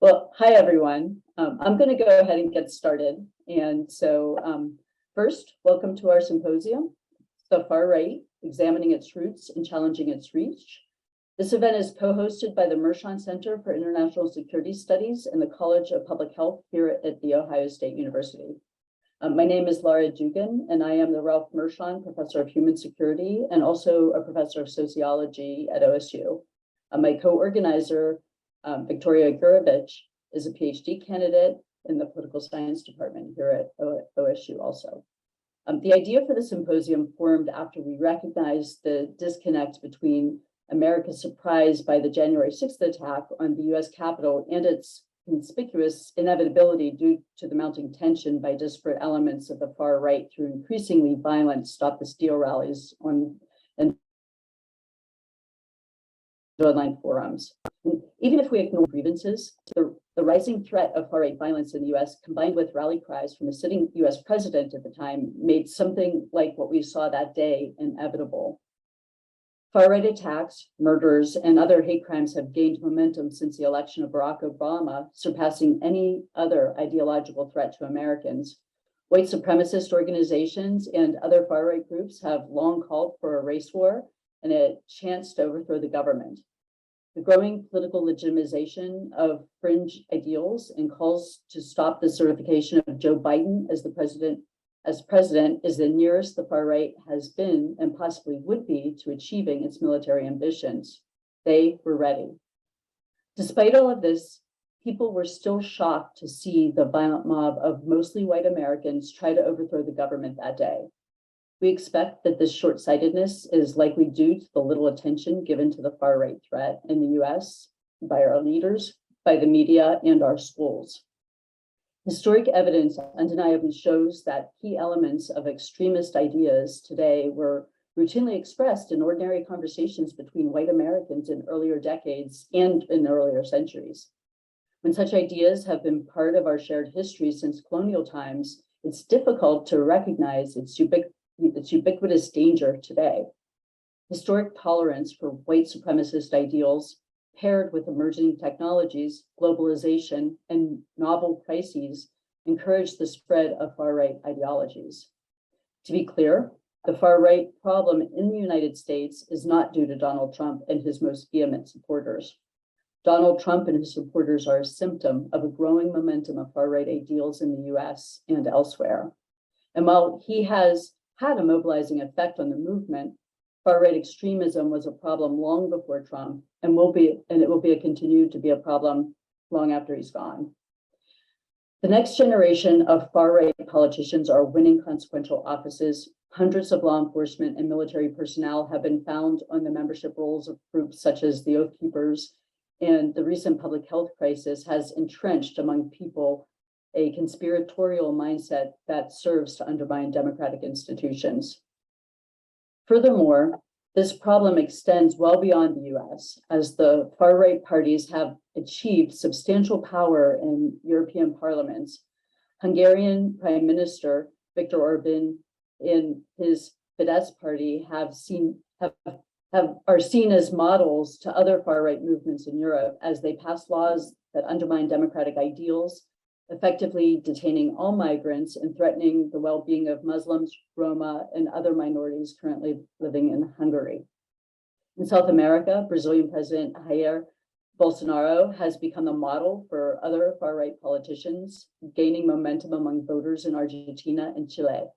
Well, hi, everyone. I'm going to go ahead and get started. And so first, welcome to our symposium, The Far Right, Examining Its Roots and Challenging Its Reach. This event is co-hosted by the Mershon Center for International Security Studies and the College of Public Health here at The Ohio State University. My name is Laura Dugan, and I am the Ralph Mershon Professor of Human Security and also a Professor of Sociology at OSU. My co-organizer, Victoria Gurevich, is a PhD candidate in the political science department here at OSU also. The idea for the symposium formed after we recognized the disconnect between America's surprise by the January 6th attack on the US Capitol and its conspicuous inevitability due to the mounting tension by disparate elements of the far right through increasingly violent Stop the Steal rallies and online forums. And even if we ignore grievances, the rising threat of far-right violence in the US, combined with rally cries from a sitting US president at the time, made something like what we saw that day inevitable. Far-right attacks, murders, and other hate crimes have gained momentum since the election of Barack Obama, surpassing any other ideological threat to Americans. White supremacist organizations and other far-right groups have long called for a race war and a chance to overthrow the government. The growing political legitimization of fringe ideals and calls to stop the certification of Joe Biden as president is the nearest the far right has been and possibly would be to achieving its military ambitions. They were ready. Despite all of this, people were still shocked to see the violent mob of mostly white Americans try to overthrow the government that day. We expect that this short-sightedness is likely due to the little attention given to the far-right threat in the US by our leaders, by the media, and our schools. Historic evidence undeniably shows that key elements of extremist ideas today were routinely expressed in ordinary conversations between white Americans in earlier decades and in earlier centuries. When such ideas have been part of our shared history since colonial times, it's difficult to recognize its ubiquitous danger today. Historic tolerance for white supremacist ideals paired with emerging technologies, globalization, and novel crises encourage the spread of far-right ideologies. To be clear, the far-right problem in the United States is not due to Donald Trump and his most vehement supporters. Donald Trump and his supporters are a symptom of a growing momentum of far-right ideals in the US and elsewhere. And while he has had a mobilizing effect on the movement, far-right extremism was a problem long before Trump and it will continue to be a problem long after he's gone. The next generation of far-right politicians are winning consequential offices. Hundreds of law enforcement and military personnel have been found on the membership rolls of groups such as the Oath Keepers, and the recent public health crisis has entrenched among people a conspiratorial mindset that serves to undermine democratic institutions. Furthermore, this problem extends well beyond the US, as the far-right parties have achieved substantial power in European parliaments. Hungarian Prime Minister Viktor Orban and his Fidesz party are seen as models to other far-right movements in Europe as they pass laws that undermine democratic ideals, effectively detaining all migrants and threatening the well-being of Muslims, Roma, and other minorities currently living in Hungary. In South America, Brazilian President Jair Bolsonaro has become a model for other far-right politicians, gaining momentum among voters in Argentina and Chile.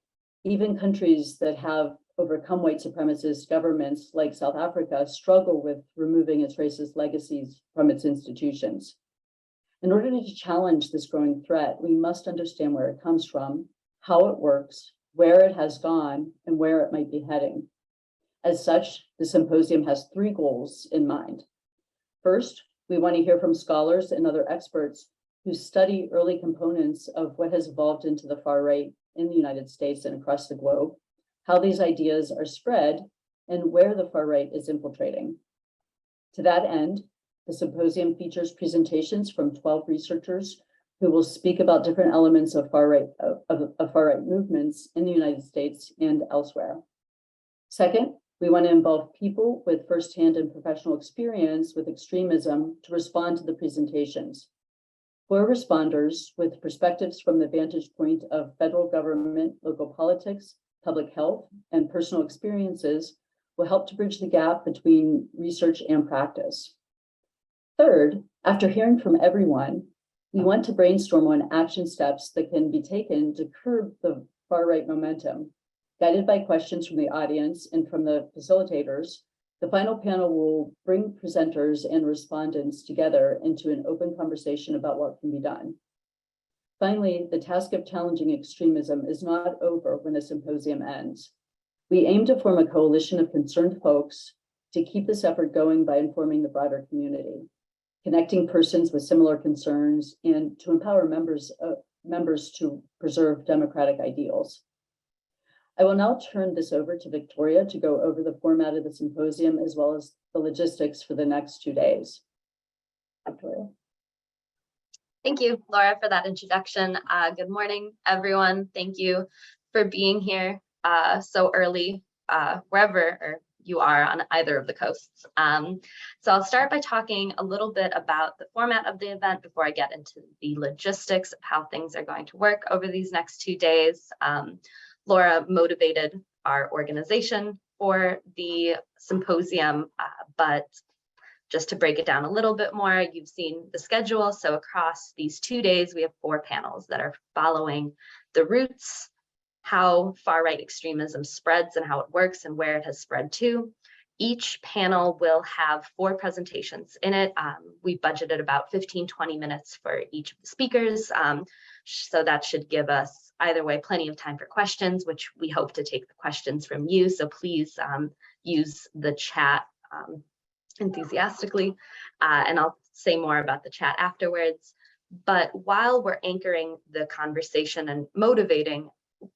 Even countries that have overcome white supremacist governments like South Africa struggle with removing its racist legacies from its institutions. In order to challenge this growing threat, we must understand where it comes from, how it works, where it has gone, and where it might be heading. As such, the symposium has three goals in mind. First, we want to hear from scholars and other experts who study early components of what has evolved into the far right in the United States and across the globe, how these ideas are spread, and where the far right is infiltrating. To that end, the symposium features presentations from 12 researchers who will speak about different elements of far-right movements in the United States and elsewhere. Second, we want to involve people with firsthand and professional experience with extremism to respond to the presentations. 4 responders with perspectives from the vantage point of federal government, local politics, public health, and personal experiences will help to bridge the gap between research and practice. Third, after hearing from everyone, we want to brainstorm on action steps that can be taken to curb the far-right momentum. Guided by questions from the audience and from the facilitators, the final panel will bring presenters and respondents together into an open conversation about what can be done. Finally, the task of challenging extremism is not over when the symposium ends. We aim to form a coalition of concerned folks to keep this effort going by informing the broader community, connecting persons with similar concerns, and to empower members to preserve democratic ideals. I will now turn this over to Victoria to go over the format of the symposium as well as the logistics for the next 2 days. Victoria. Thank you, Laura, for that introduction. Good morning, everyone. Thank you for being here so early, wherever you are on either of the coasts. So I'll start by talking a little bit about the format of the event before I get into the logistics of how things are going to work over these next 2 days. Laura motivated our organization for the symposium, but just to break it down a little bit more, you've seen the schedule. So across these 2 days, we have 4 panels that are following the roots, how far-right extremism spreads and how it works and where it has spread to. Each panel will have 4 presentations in it. We budgeted about 15-20 minutes for each of the speakers. So that should give us, either way, plenty of time for questions, which we hope to take the questions from you. So please use the chat enthusiastically, and I'll say more about the chat afterwards. But while we're anchoring the conversation and motivating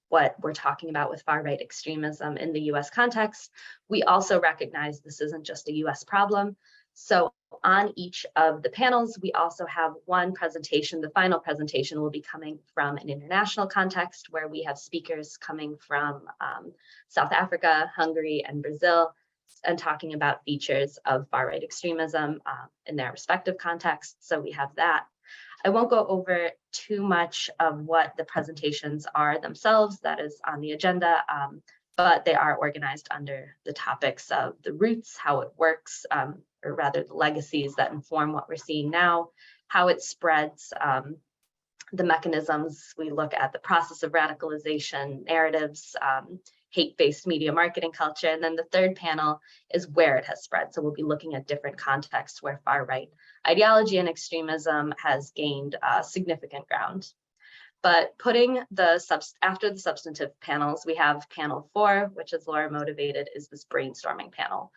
what we're talking about with far-right extremism in the US context, we also recognize this isn't just a US problem. So on each of the panels, we also have one presentation. The final presentation will be coming from an international context where we have speakers coming from South Africa, Hungary, and Brazil, and talking about features of far-right extremism in their respective contexts. So we have that. I won't go over too much of what the presentations are themselves, that is on the agenda, but they are organized under the topics of the roots, how it works, or rather the legacies that inform what we're seeing now, how it spreads, the mechanisms. We look at the process of radicalization, narratives, hate-based media marketing culture. And then the third panel is where it has spread. So we'll be looking at different contexts where far-right ideology and extremism has gained significant ground. But putting after the substantive panels, we have panel 4, which is Laura motivated, is this brainstorming panel.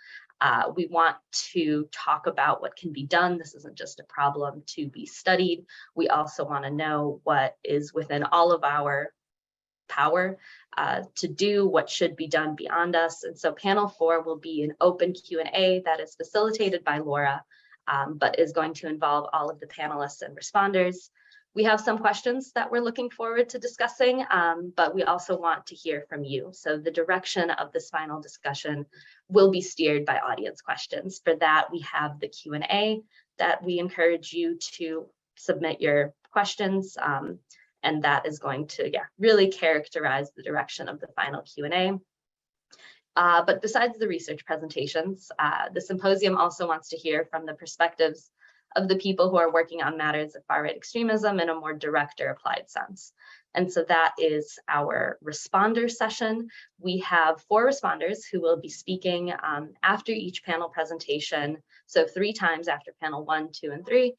We want to talk about what can be done. This isn't just a problem to be studied. We also want to know what is within all of our power to do, what should be done beyond us. And so panel 4 will be an open Q&A that is facilitated by Laura, but is going to involve all of the panelists and responders. We have some questions that we're looking forward to discussing, but we also want to hear from you. So the direction of this final discussion will be steered by audience questions. For that, we have the Q&A that we encourage you to submit your questions, and that is going to really characterize the direction of the final Q&A. But besides the research presentations, the symposium also wants to hear from the perspectives of the people who are working on matters of far-right extremism in a more direct or applied sense. And so that is our responder session. We have 4 responders who will be speaking after each panel presentation, so 3 times after panel 1, 2, and 3.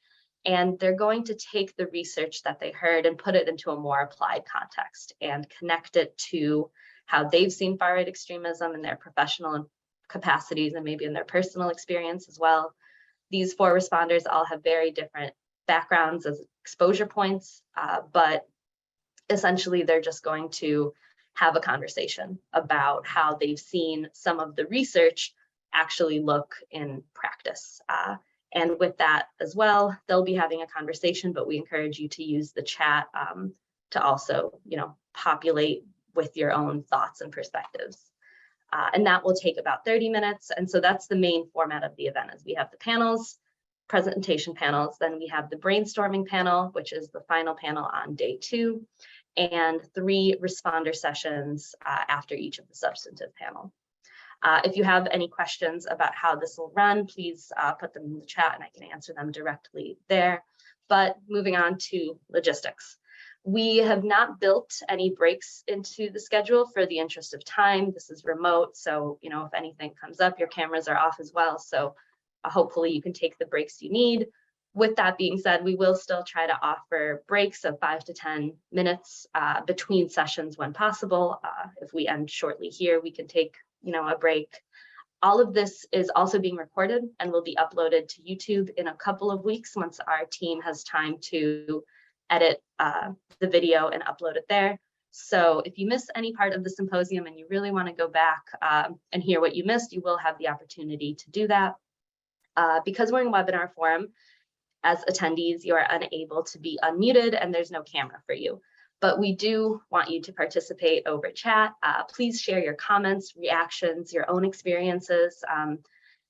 And they're going to take the research that they heard and put it into a more applied context and connect it to how they've seen far-right extremism in their professional capacities and maybe in their personal experience as well. These 4 responders all have very different backgrounds as exposure points, but essentially they're just going to have a conversation about how they've seen some of the research actually look in practice. And with that as well, they'll be having a conversation, but we encourage you to use the chat to also, populate with your own thoughts and perspectives. And that will take about 30 minutes. And so that's the main format of the event, is we have the panels, presentation panels. Then we have the brainstorming panel, which is the final panel on day 2, and 3 responder sessions after each of the substantive panel. If you have any questions about how this will run, please put them in the chat and I can answer them directly there. But moving on to logistics. We have not built any breaks into the schedule for the interest of time. This is remote, so if anything comes up, your cameras are off as well. So hopefully you can take the breaks you need. With that being said, we will still try to offer breaks of 5 to 10 minutes between sessions when possible. If we end shortly here, we can take a break. All of this is also being recorded and will be uploaded to YouTube in a couple of weeks once our team has time to edit the video and upload it there. So if you miss any part of the symposium and you really want to go back and hear what you missed, you will have the opportunity to do that. Because we're in webinar form, as attendees, you are unable to be unmuted and there's no camera for you. But we do want you to participate over chat. Please share your comments, reactions, your own experiences.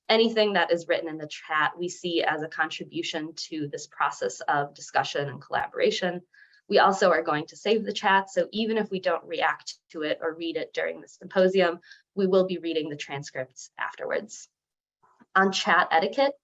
Anything that is written in the chat we see as a contribution to this process of discussion and collaboration. We also are going to save the chat, so even if we don't react to it or read it during the symposium, we will be reading the transcripts afterwards. On chat etiquette,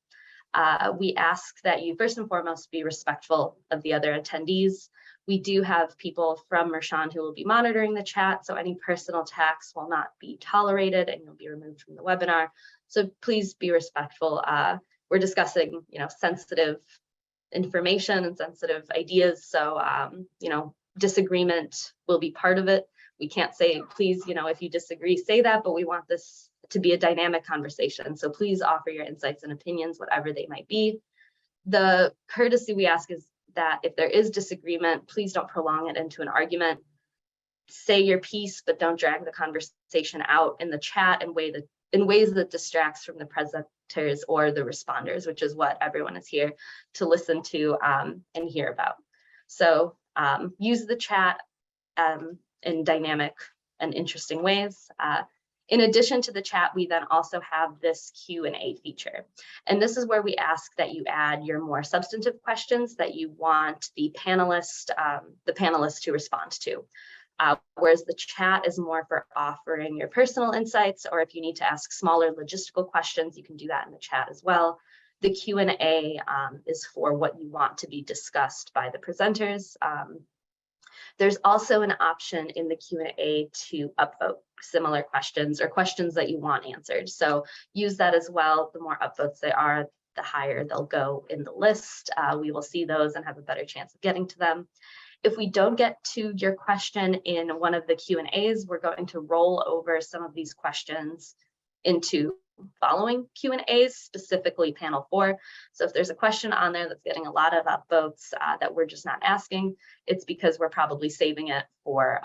we ask that you first and foremost be respectful of the other attendees. We do have people from Mershon who will be monitoring the chat, so any personal attacks will not be tolerated and you'll be removed from the webinar. So please be respectful. We're discussing, sensitive information and sensitive ideas, so disagreement will be part of it. We can't say, please, if you disagree, say that, but we want this to be a dynamic conversation. So please offer your insights and opinions, whatever they might be. The courtesy we ask is that if there is disagreement, please don't prolong it into an argument. Say your piece, but don't drag the conversation out in the chat in ways that distracts from the presenters or the responders, which is what everyone is here to listen to and hear about. So use the chat in dynamic and interesting ways. In addition to the chat, we then also have this Q&A feature. And this is where we ask that you add your more substantive questions that you want the panelists to respond to. Whereas the chat is more for offering your personal insights, or if you need to ask smaller logistical questions, you can do that in the chat as well. The Q&A is for what you want to be discussed by the presenters. There's also an option in the Q&A to upvote similar questions or questions that you want answered. So use that as well. The more upvotes there are, the higher they'll go in the list. We will see those and have a better chance of getting to them. If we don't get to your question in one of the Q&As, we're going to roll over some of these questions into following Q&As, specifically panel 4. So if there's a question on there that's getting a lot of upvotes that we're just not asking, it's because we're probably saving it for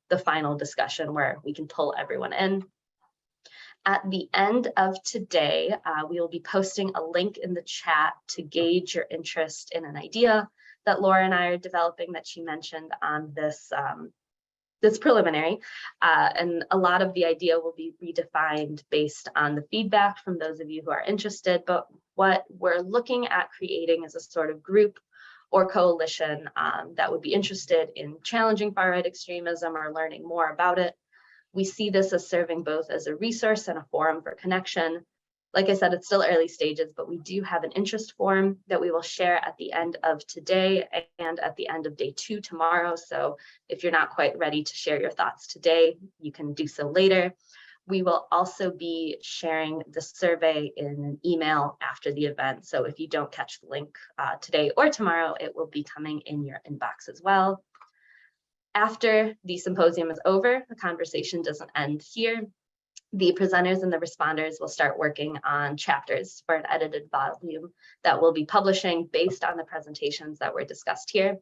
the final discussion where we can pull everyone in. At the end of today, we will be posting a link in the chat to gauge your interest in an idea that Laura and I are developing that she mentioned on this that's preliminary, and a lot of the idea will be redefined based on the feedback from those of you who are interested. But what we're looking at creating is a sort of group or coalition that would be interested in challenging far-right extremism or learning more about it. We see this as serving both as a resource and a forum for connection. Like I said, it's still early stages, but we do have an interest form that we will share at the end of today and at the end of day 2 tomorrow. So if you're not quite ready to share your thoughts today, you can do so later. We will also be sharing the survey in an email after the event. So if you don't catch the link today or tomorrow, it will be coming in your inbox as well. After the symposium is over, the conversation doesn't end here. The presenters and the responders will start working on chapters for an edited volume that we'll be publishing based on the presentations that were discussed here.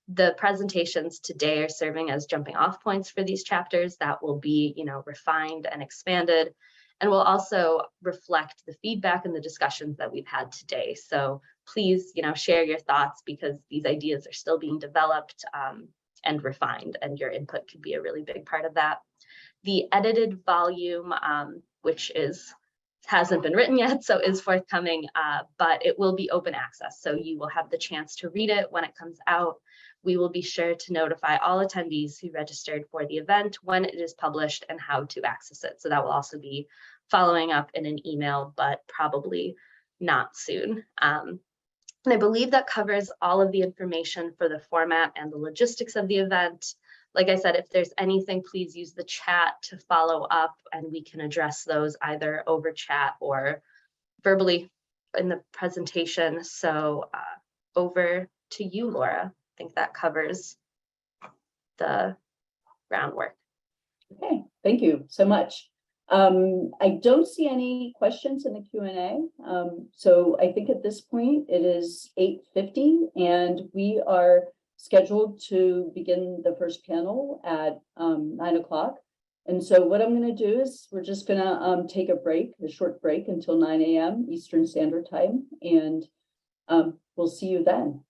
The presentations today are serving as jumping off points for these chapters that will be, refined and expanded, and will also reflect the feedback and the discussions that we've had today. So please, share your thoughts because these ideas are still being developed and refined, and your input could be a really big part of that. The edited volume, which is hasn't been written yet, so is forthcoming, but it will be open access. So you will have the chance to read it when it comes out. We will be sure to notify all attendees who registered for the event when it is published and how to access it. So that will also be following up in an email, but probably not soon. And I believe that covers all of the information for the format and the logistics of the event. Like I said, if there's anything, please use the chat to follow up and we can address those either over chat or verbally in the presentation. So over to you, Laura. I think that covers the groundwork. Okay, thank you so much. I don't see any questions in the Q&A. So I think at this point it is 8:50 and we are scheduled to begin the first panel at 9 o'clock. And so what I'm going to do is we're just going to take a short break until 9 a.m. Eastern Standard Time, and we'll see you then.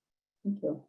Thank you.